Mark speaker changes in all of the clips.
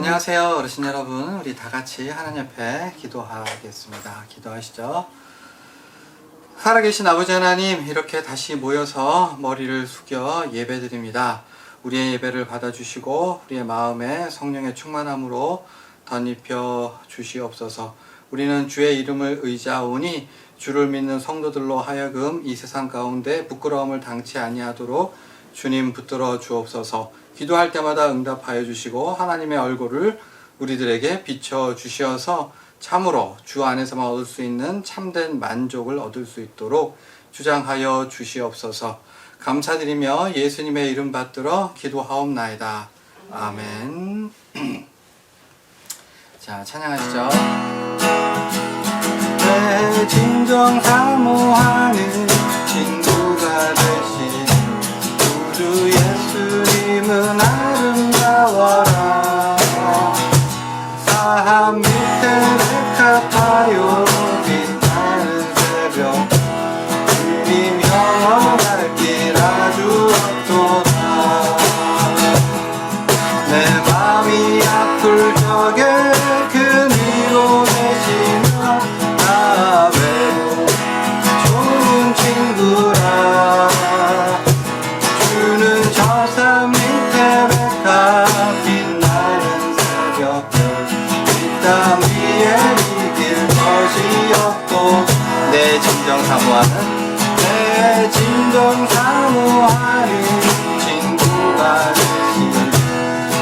Speaker 1: 안녕하세요 어르신 여러분, 우리 다같이 하나님 앞에 기도하겠습니다. 기도하시죠. 살아계신 아버지 하나님, 이렇게 다시 모여서 머리를 숙여 예배드립니다. 우리의 예배를 받아주시고 우리의 마음에 성령의 충만함으로 덧입혀 주시옵소서. 우리는 주의 이름을 의지하오니 주를 믿는 성도들로 하여금 이 세상 가운데 부끄러움을 당치 아니하도록 주님 붙들어 주옵소서. 기도할 때마다 응답하여 주시고 하나님의 얼굴을 우리들에게 비춰 주시어서 참으로 주 안에서만 얻을 수 있는 참된 만족을 얻을 수 있도록 주장하여 주시옵소서. 감사드리며 예수님의 이름 받들어 기도하옵나이다. 아멘. 자, 찬양하시죠. 내 진정 사모하는 친구가 되신 우주 예수님은 아름다워라. 사함 밑에 백합화요 빛나는 새벽 주님 영원할 길 아주 없도다. 내 맘이 아플 적에 큰 위로 되시며 나 외로 좋은 친구라. 주는 저 산 밑에 백합 빛나는 새벽별 뒷담 위에 이길 것이 없고 내 진정 사모하는 친구가 되신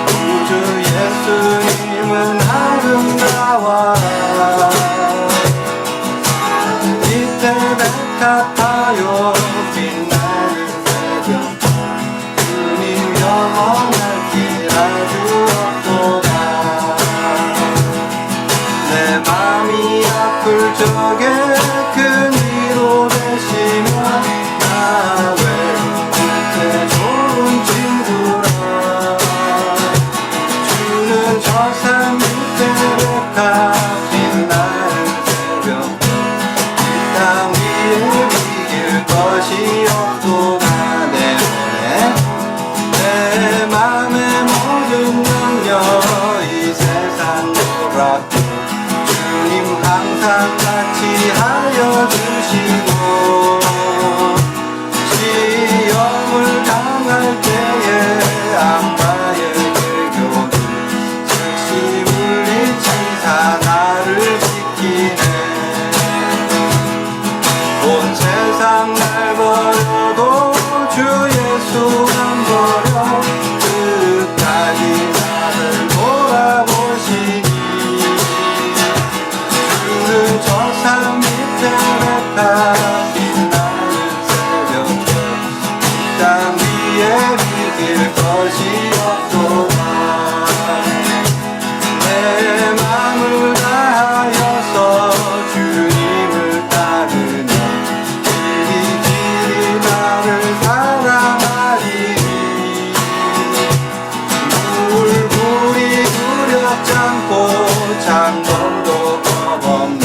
Speaker 1: 우주 예수님은 아름다워라. 밑에 백합화요 빛나는 새벽 주님 영원할 길 아주 없도다. 내 맘이 아플 적에 큰 위로 되시며 나 외롭게 좋은 친구라. 주는 저 산 밑에 백합 빛나는 새벽 땅 위에 이길 것이 없도다. 내 맘의 모든 능력 이 세상 노랗고 주님 항상 같이 하여 주시고 시험을 당할 때에 악마의 들교도 즉시 물리치사 나를 지키네. 온 세상 날 버려도 주 예수만 버려 끝까지 나를 돌아보시니 주는 저 산 밑에 백합 빛나는 새벽별 땅 위에 이길 것이 없도다. 내 맘을 다하여서 주님을 따르며 길이 나를 사랑하리니 물불이 두렵지 않고 창검도 겁없네.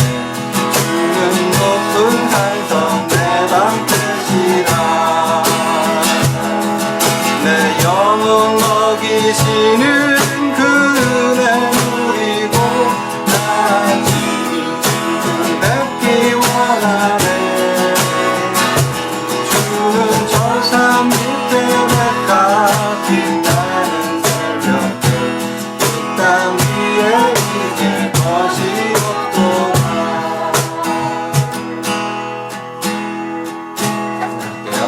Speaker 1: 주는 높은 산성 내 방패시라. 내 영혼 먹이시는 그 은혜 누리고 난 주님 뵙기 원하네. 주는 저 산 밑에 백합 빛나는 새벽별 땅 위에 이길 것이 없도다. 할게요.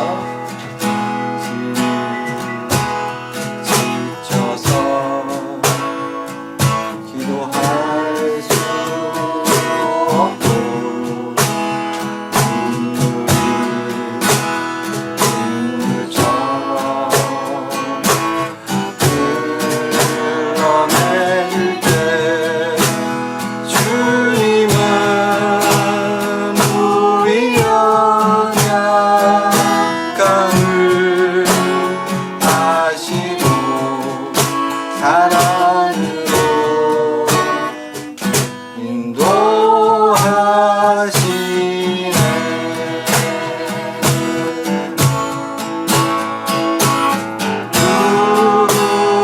Speaker 1: 지쳐서 기도할 수 없고 눈물처럼 흘러내릴 때 주님은 우리 연약함을 아시고 사랑으로 인도하시네.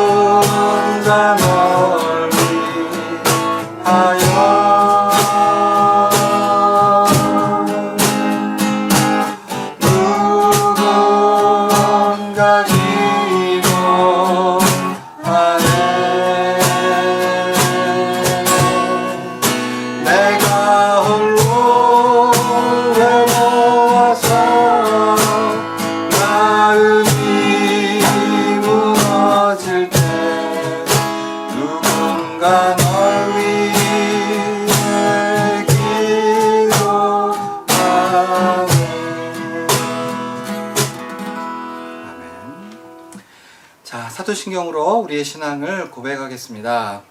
Speaker 1: 누군가 널 언젠가 널 위해 기도하네. 아멘. 자, 사도신경으로 우리의 신앙을 고백하겠습니다.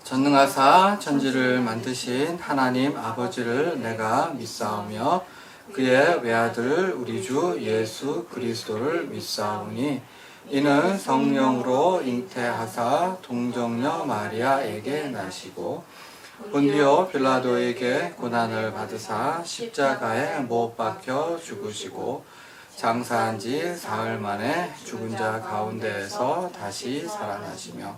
Speaker 1: 전능하사 천지를 만드신 하나님 아버지를 내가 믿사오며 그의 외아들 우리 주 예수 그리스도를 믿사오니 이는 성령으로 잉태하사 동정녀 마리아에게 나시고 본디오 빌라도에게 고난을 받으사 십자가에 못 박혀 죽으시고 장사한 지 사흘 만에 죽은 자 가운데에서 다시 살아나시며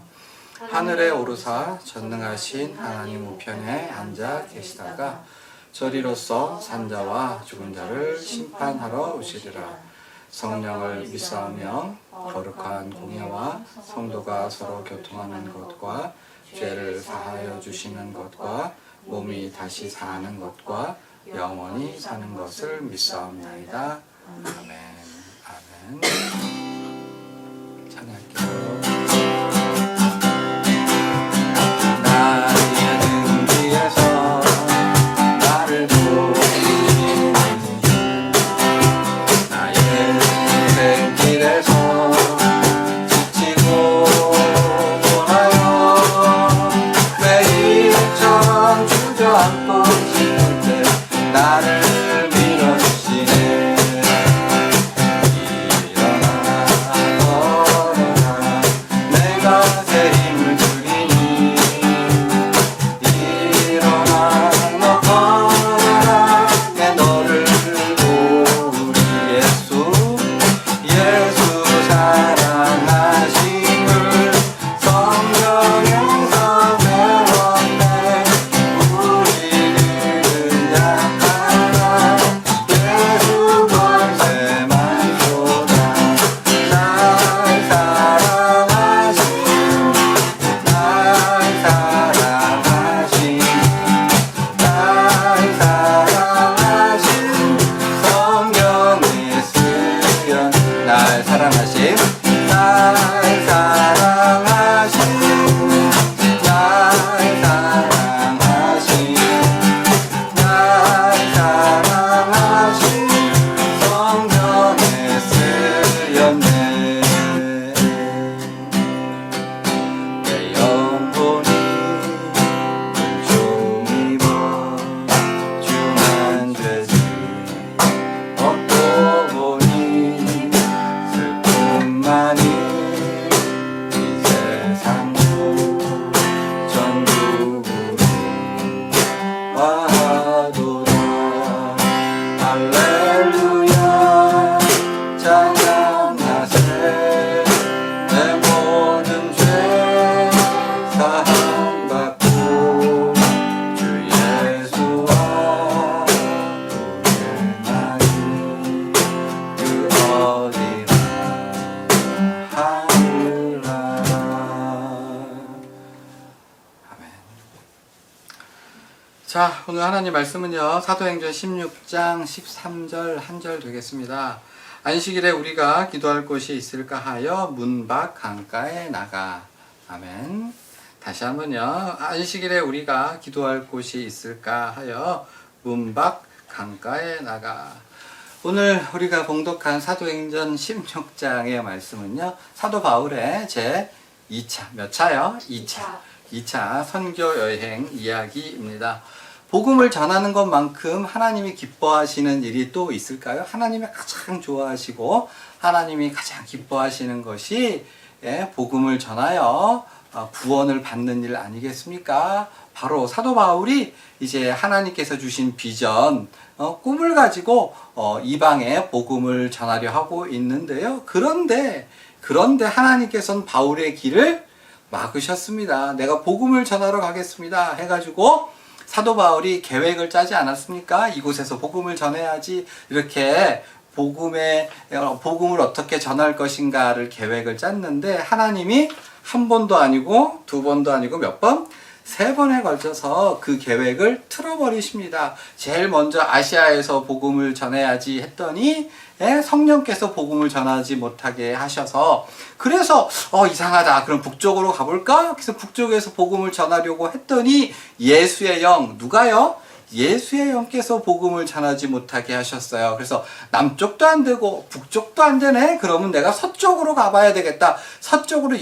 Speaker 1: 하늘에 오르사 전능하신 하나님 우편에 앉아 계시다가 저리로서 산자와 죽은 자를 심판하러 오시리라. 성령을 믿사오며 거룩한 공예와 성도가 서로 교통하는 것과 죄를 사하여 주시는 것과 몸이 다시 사는 것과 영원히 사는 것을 믿사옵나이다. 아멘. 아멘. 찬양할게요. 나의 등 뒤에서 나를 보시는 나의 인생길에서 지치고 원하여 매일처럼 주저앉고 싶을 때 나를 밀어주시네. 일어나 걸어라 내가 새 힘을 주리니 일어나 너 걸어라 내 너를 우리 예수 사랑하심을 성경에서 배웠네. 우리들은 약하나 예수 권세만 쏟아 날 사랑하신 성경에 쓰여 날 사랑하신 성경에 쓰였네. 내 영혼이 종입어 중한 죄지 얻고 보니 슬픔만이 이 세상도 전국으로 와도다. 할렐루야 찬양하세. 내 모든 죄 사함받고 주 예수와 동행하니 그 어디나 하늘나라. 아멘. 자, 오늘 하나님 말씀은요 사도행전 16장 13절 한 절 되겠습니다. 안식일에 우리가 기도할 곳이 있을까 하여 문 밖 강가에 나가. 아멘. 다시 한번요. 안식일에 우리가 기도할 곳이 있을까 하여 문 밖 강가에 나가. 오늘 우리가 봉독한 사도행전 16장의 말씀은요 사도 바울의 제 2차 몇 차요? 2차 선교 여행 이야기입니다. 복음을 전하는 것만큼 하나님이 기뻐하시는 일이 또 있을까요? 하나님이 가장 좋아하시고 하나님이 가장 기뻐하시는 것이 복음을 전하여 구원을 받는 일 아니겠습니까? 바로 사도 바울이 이제 하나님께서 주신 비전, 꿈을 가지고 이방에 복음을 전하려 하고 있는데요. 그런데 하나님께서는 바울의 길을 막으셨습니다. 내가 복음을 전하러 가겠습니다 해가지고 사도 바울이 계획을 짜지 않았습니까? 이곳에서 복음을 전해야지, 이렇게 복음을 어떻게 전할 것인가를 계획을 짰는데 하나님이 한 번도 아니고 두 번도 아니고 몇 번? 3번에 걸쳐서 그 계획을 틀어버리십니다. 제일 먼저 아시아에서 복음을 전해야지 했더니 성령께서 복음을 전하지 못하게 하셔서, 그래서 이상하다, 그럼 북쪽으로 가볼까? 그래서 북쪽에서 복음을 전하려고 했더니 예수의 영, 누가요? 예수의 영께서 복음을 전하지 못하게 하셨어요. 그래서 남쪽도 안 되고 북쪽도 안 되네? 그러면 내가 서쪽으로 가봐야 되겠다. 서쪽으로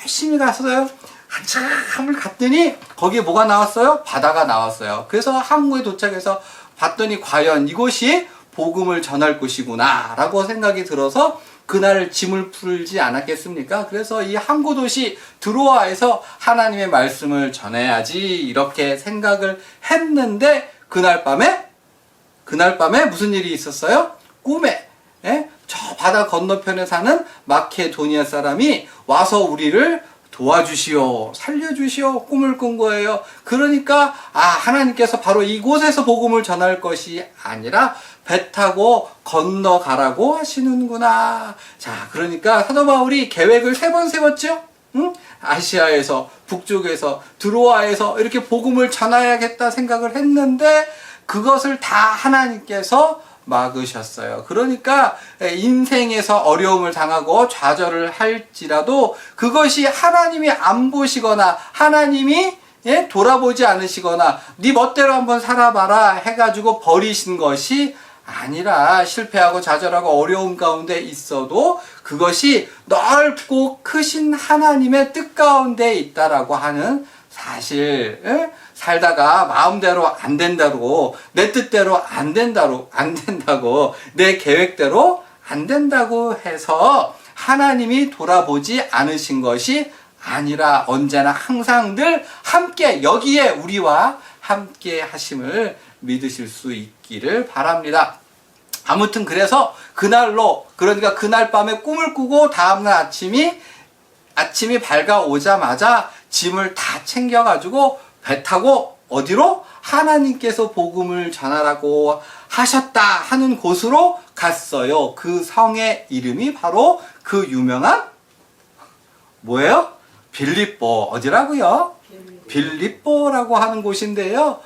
Speaker 1: 열심히 갔어요. 한참을 갔더니 거기에 뭐가 나왔어요? 바다가 나왔어요. 그래서 항구에 도착해서 봤더니 과연 이곳이 복음을 전할 곳이구나 라고 생각이 들어서 그날 짐을 풀지 않았겠습니까? 그래서 이 항구 도시 드로아에서 하나님의 말씀을 전해야지 이렇게 생각을 했는데, 그날 밤에 무슨 일이 있었어요? 꿈에 저 바다 건너편에 사는 마케도니아 사람이 와서 우리를 도와주시오, 살려주시오, 꿈을 꾼 거예요. 그러니까 하나님께서 바로 이곳에서 복음을 전할 것이 아니라 배 타고 건너가라고 하시는구나. 자, 그러니까 사도 바울이 계획을 3번 세웠죠? 응? 아시아에서, 북쪽에서, 드로아에서 이렇게 복음을 전해야겠다 생각을 했는데 그것을 다 하나님께서 막으셨어요. 그러니까 인생에서 어려움을 당하고 좌절을 할지라도 그것이 하나님이 안 보시거나 하나님이 돌아보지 않으시거나 네 멋대로 한번 살아봐라 해가지고 버리신 것이 아니라, 실패하고 좌절하고 어려움 가운데 있어도 그것이 넓고 크신 하나님의 뜻 가운데 있다라고 하는 사실, 살다가 마음대로 안 된다고, 내 뜻대로 안 된다고, 내 계획대로 안 된다고 해서 하나님이 돌아보지 않으신 것이 아니라 언제나 항상 늘 함께, 여기에 우리와 함께 하심을 믿으실 수 있기를 바랍니다. 아무튼 그래서 그러니까 그날 밤에 꿈을 꾸고 다음날 아침이 밝아오자마자 짐을 다 챙겨가지고 배 타고 어디로? 하나님께서 복음을 전하라고 하셨다 하는 곳으로 갔어요. 그 성의 이름이 바로 그 유명한 뭐예요? 빌립보. 어디라고요? 빌립보라고 하는 곳인데요.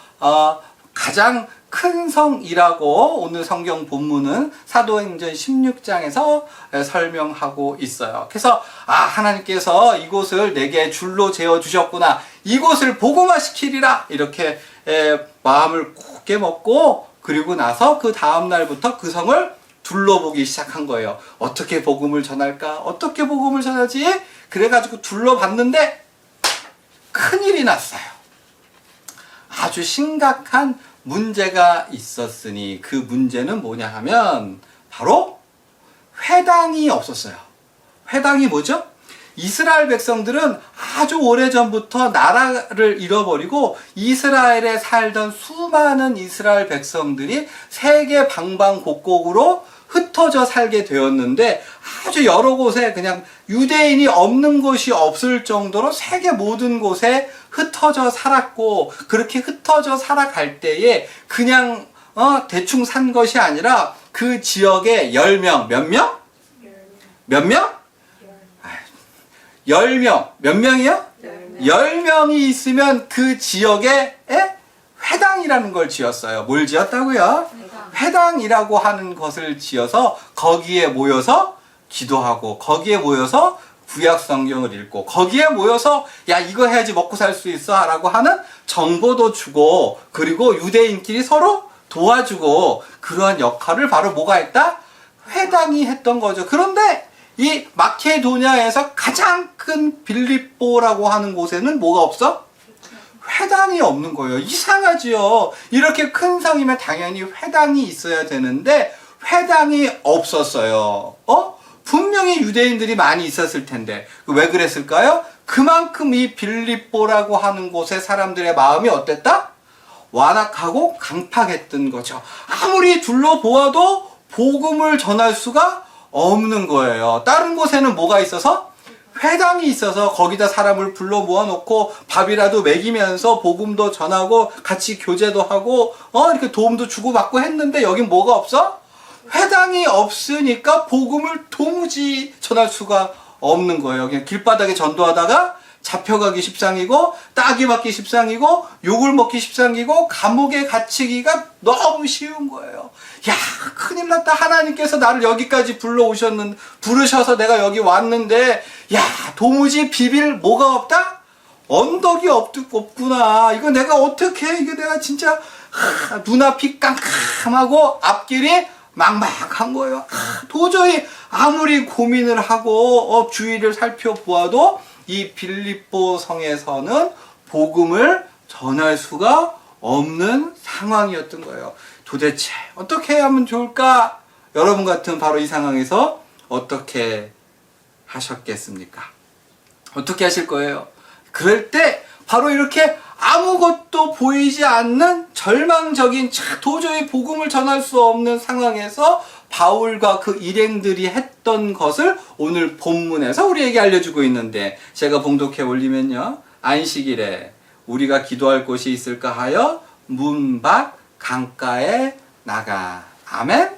Speaker 1: 가장 큰 성이라고 오늘 성경 본문은 사도행전 16장에서 설명하고 있어요. 그래서 하나님께서 이곳을 내게 줄로 재어 주셨구나, 이곳을 복음화시키리라, 이렇게 마음을 굳게 먹고, 그리고 나서 그 다음 날부터 그 성을 둘러보기 시작한 거예요. 어떻게 복음을 전할까? 어떻게 복음을 전하지? 그래가지고 둘러봤는데 큰일이 났어요. 아주 심각한 문제가 있었으니, 그 문제는 뭐냐 하면 바로 회당이 없었어요. 회당이 뭐죠? 이스라엘 백성들은 아주 오래전부터 나라를 잃어버리고 이스라엘에 살던 수많은 이스라엘 백성들이 세계 방방곡곡으로 흩어져 살게 되었는데, 아주 여러 곳에 그냥 유대인이 없는 곳이 없을 정도로 세계 모든 곳에 흩어져 살았고, 그렇게 흩어져 살아갈 때에 그냥 대충 산 것이 아니라 그 지역에 10명, 몇 명? 몇 명? 10명. 몇 명이요? 10명이 있으면 그 지역에 회당이라는 걸 지었어요. 뭘 지었다고요? 회당이라고 하는 것을 지어서 거기에 모여서 기도하고, 거기에 모여서 구약 성경을 읽고, 거기에 모여서 야 이거 해야지 먹고 살 수 있어 라고 하는 정보도 주고, 그리고 유대인끼리 서로 도와주고, 그러한 역할을 바로 뭐가 했다? 회당이 했던 거죠. 그런데 이 마케도니아에서 가장 큰 빌립보라고 하는 곳에는 뭐가 없어? 회당이 없는 거예요. 이상하지요. 이렇게 큰 성이면 당연히 회당이 있어야 되는데 회당이 없었어요. 분명히 유대인들이 많이 있었을 텐데 왜 그랬을까요? 그만큼 이 빌립보라고 하는 곳의 사람들의 마음이 어땠다? 완악하고 강팍했던 거죠. 아무리 둘러보아도 복음을 전할 수가 없는 거예요. 다른 곳에는 뭐가 있어서? 회당이 있어서 거기다 사람을 불러 모아놓고 밥이라도 먹이면서 복음도 전하고 같이 교제도 하고 이렇게 도움도 주고받고 했는데, 여긴 뭐가 없어? 회당이 없으니까 복음을 도무지 전할 수가 없는 거예요. 그냥 길바닥에 전도하다가 잡혀가기 십상이고 따기 맞기 십상이고 욕을 먹기 십상이고 감옥에 갇히기가 너무 쉬운 거예요. 야, 큰일 났다. 하나님께서 나를 여기까지 부르셔서 내가 여기 왔는데, 야, 도무지 비빌 뭐가 없다? 언덕이 없구나. 이거 내가 어떻게 해? 이거 내가 진짜 눈앞이 깜깜하고 앞길이 막막한 거예요. 도저히 아무리 고민을 하고 주위를 살펴보아도 이 빌립보 성에서는 복음을 전할 수가 없는 상황이었던 거예요. 도대체 어떻게 하면 좋을까? 여러분 같은 바로 이 상황에서 어떻게 하셨겠습니까? 어떻게 하실 거예요? 그럴 때 바로 이렇게 아무것도 보이지 않는 절망적인 도저히 복음을 전할 수 없는 상황에서 바울과 그 일행들이 했던 것을 오늘 본문에서 우리에게 알려주고 있는데, 제가 봉독해 올리면요, 안식일에 우리가 기도할 곳이 있을까 하여 문 밖 강가에 나가. 아멘.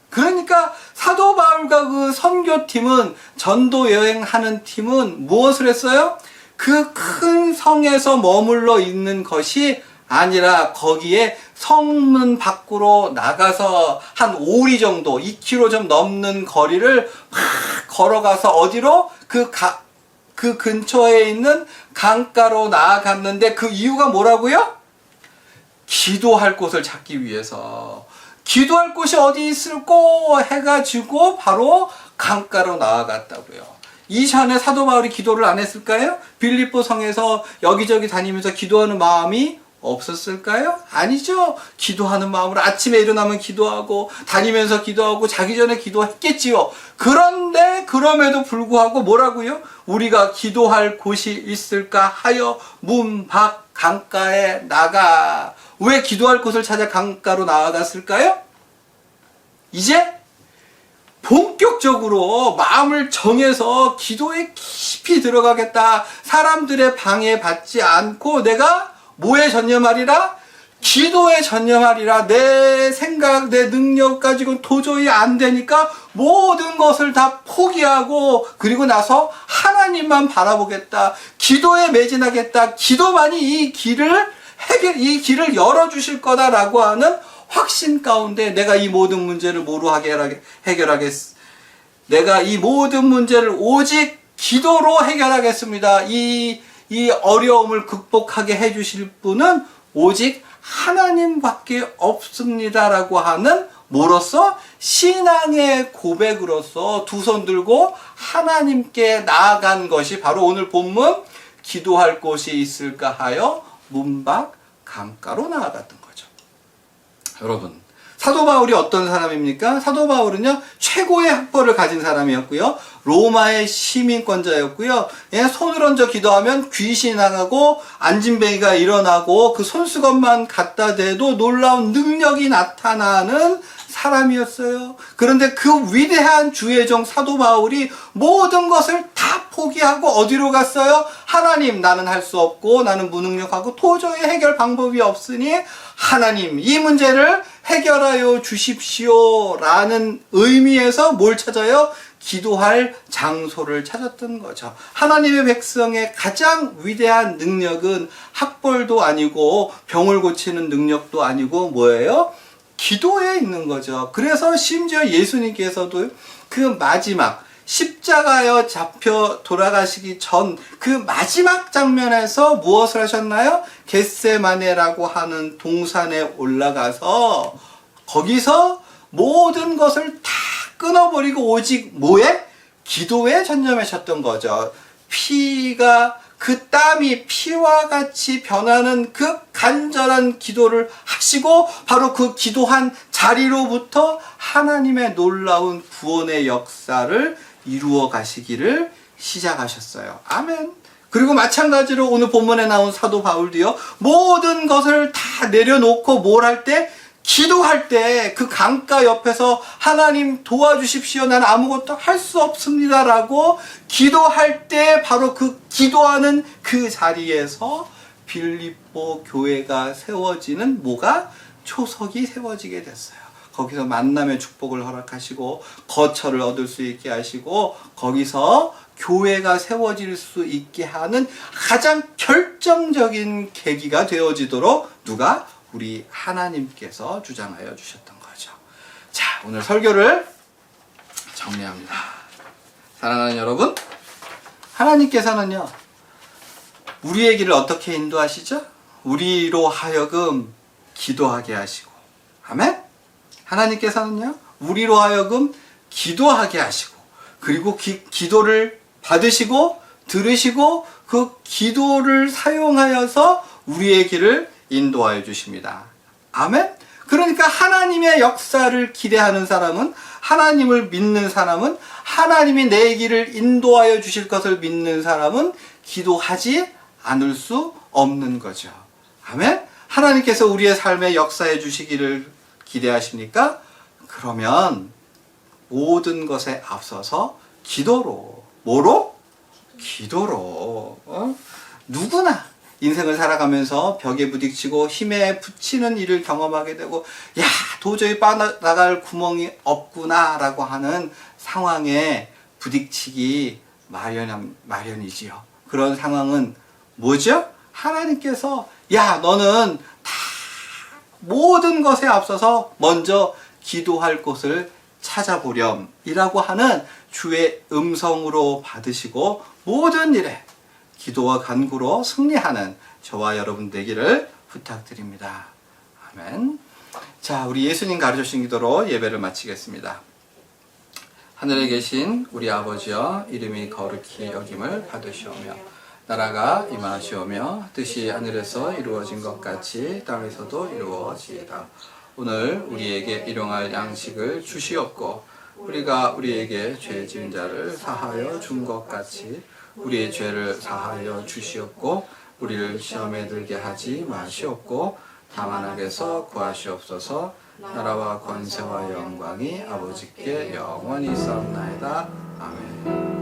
Speaker 1: 그러니까 사도 바울과 그 선교팀은, 전도 여행하는 팀은 무엇을 했어요? 그 큰 성에서 머물러 있는 것이 아니라 거기에 성문 밖으로 나가서 한 5리 정도, 2km 좀 넘는 거리를 막 걸어가서 어디로? 그 근처에 있는 강가로 나아갔는데, 그 이유가 뭐라고요? 기도할 곳을 찾기 위해서. 기도할 곳이 어디 있을꼬 해가지고 바로 강가로 나아갔다고요. 이전에 사도 바울이 기도를 안 했을까요? 빌립보 성에서 여기저기 다니면서 기도하는 마음이 없었을까요? 아니죠. 기도하는 마음으로 아침에 일어나면 기도하고 다니면서 기도하고 자기 전에 기도했겠지요. 그런데 그럼에도 불구하고 뭐라고요? 우리가 기도할 곳이 있을까 하여 문 밖 강가에 나가. 왜 기도할 곳을 찾아 강가로 나아갔을까요? 이제 본격적으로 마음을 정해서 기도에 깊이 들어가겠다. 사람들의 방해받지 않고 내가 뭐에 전념하리라? 기도에 전념하리라. 내 생각, 내 능력 가지고는 도저히 안 되니까 모든 것을 다 포기하고, 그리고 나서 하나님만 바라보겠다. 기도에 매진하겠다. 기도만이 이 길을 열어주실 거다라고 하는 확신 가운데 내가 이 모든 문제를 뭐로 해결하겠어? 내가 이 모든 문제를 오직 기도로 해결하겠습니다. 이 어려움을 극복하게 해주실 분은 오직 하나님밖에 없습니다라고 하는 뭐로서? 신앙의 고백으로서 두 손 들고 하나님께 나아간 것이 바로 오늘 본문 기도할 곳이 있을까 하여 문 밖 강가로 나아갔던 거죠. 여러분, 사도 바울이 어떤 사람입니까? 사도 바울은요, 최고의 학벌을 가진 사람이었고요, 로마의 시민권자였고요, 손을 얹어 기도하면 귀신이 나가고 안진뱅이가 일어나고 그 손수건만 갖다 대도 놀라운 능력이 나타나는 사람이었어요. 그런데 그 위대한 주의 종 사도 바울이 모든 것을 다 포기하고 어디로 갔어요? 하나님, 나는 할 수 없고 나는 무능력하고 도저히 해결 방법이 없으니 하나님, 이 문제를 해결하여 주십시오 라는 의미에서 뭘 찾아요? 기도할 장소를 찾았던 거죠. 하나님의 백성의 가장 위대한 능력은 학벌도 아니고 병을 고치는 능력도 아니고 뭐예요? 기도에 있는 거죠. 그래서 심지어 예수님께서도 그 마지막 십자가에 잡혀 돌아가시기 전 그 마지막 장면에서 무엇을 하셨나요? 겟세마네라고 하는 동산에 올라가서 거기서 모든 것을 다 끊어버리고 오직 뭐에? 기도에 전념하셨던 거죠. 그 땀이 피와 같이 변하는 그 간절한 기도를 하시고 바로 그 기도한 자리로부터 하나님의 놀라운 구원의 역사를 이루어 가시기를 시작하셨어요. 아멘. 그리고 마찬가지로 오늘 본문에 나온 사도 바울도요, 모든 것을 다 내려놓고 뭘 할 때? 기도할 때 그 강가 옆에서 하나님 도와주십시오. 나는 아무것도 할 수 없습니다 라고 기도할 때 바로 그 기도하는 그 자리에서 빌립보 교회가 세워지는 초석이 세워지게 됐어요. 거기서 만남의 축복을 허락하시고 거처를 얻을 수 있게 하시고 거기서 교회가 세워질 수 있게 하는 가장 결정적인 계기가 되어지도록 누가? 우리 하나님께서 주장하여 주셨던 거죠. 자, 오늘 설교를 정리합니다. 사랑하는 여러분, 하나님께서는요, 우리의 길을 어떻게 인도하시죠? 우리로 하여금 기도하게 하시고, 아멘? 하나님께서는요, 우리로 하여금 기도하게 하시고, 그리고 기도를 받으시고, 들으시고, 그 기도를 사용하여서 우리의 길을 인도하여 주십니다. 아멘? 그러니까 하나님의 역사를 기대하는 사람은, 하나님을 믿는 사람은, 하나님이 내 길을 인도하여 주실 것을 믿는 사람은 기도하지 않을 수 없는 거죠. 아멘? 하나님께서 우리의 삶에 역사해 주시기를 기대하십니까? 그러면 모든 것에 앞서서 기도로, 뭐로? 기도로. 누구나 인생을 살아가면서 벽에 부딪히고 힘에 부치는 일을 경험하게 되고, 야, 도저히 빠져나갈 구멍이 없구나 라고 하는 상황에 부딪히기 마련이지요. 그런 상황은 뭐죠? 하나님께서, 야, 너는 다 모든 것에 앞서서 먼저 기도할 곳을 찾아보렴 이라고 하는 주의 음성으로 받으시고, 모든 일에 기도와 간구로 승리하는 저와 여러분 되기를 부탁드립니다. 아멘. 자, 우리 예수님 가르쳐주신 기도로 예배를 마치겠습니다. 하늘에 계신 우리 아버지여, 이름이 거룩히 여김을 받으시오며 나라가 임하시오며 뜻이 하늘에서 이루어진 것 같이 땅에서도 이루어지이다. 오늘 우리에게 일용할 양식을 주시옵고, 우리가 우리에게 죄 지은 자를 사하여 준 것 같이 우리의 죄를 사하여 주시옵고, 우리를 시험에 들게 하지 마시옵고 다만 악에서 구하시옵소서. 나라와 권세와 영광이 아버지께 영원히 있사옵나이다. 아멘.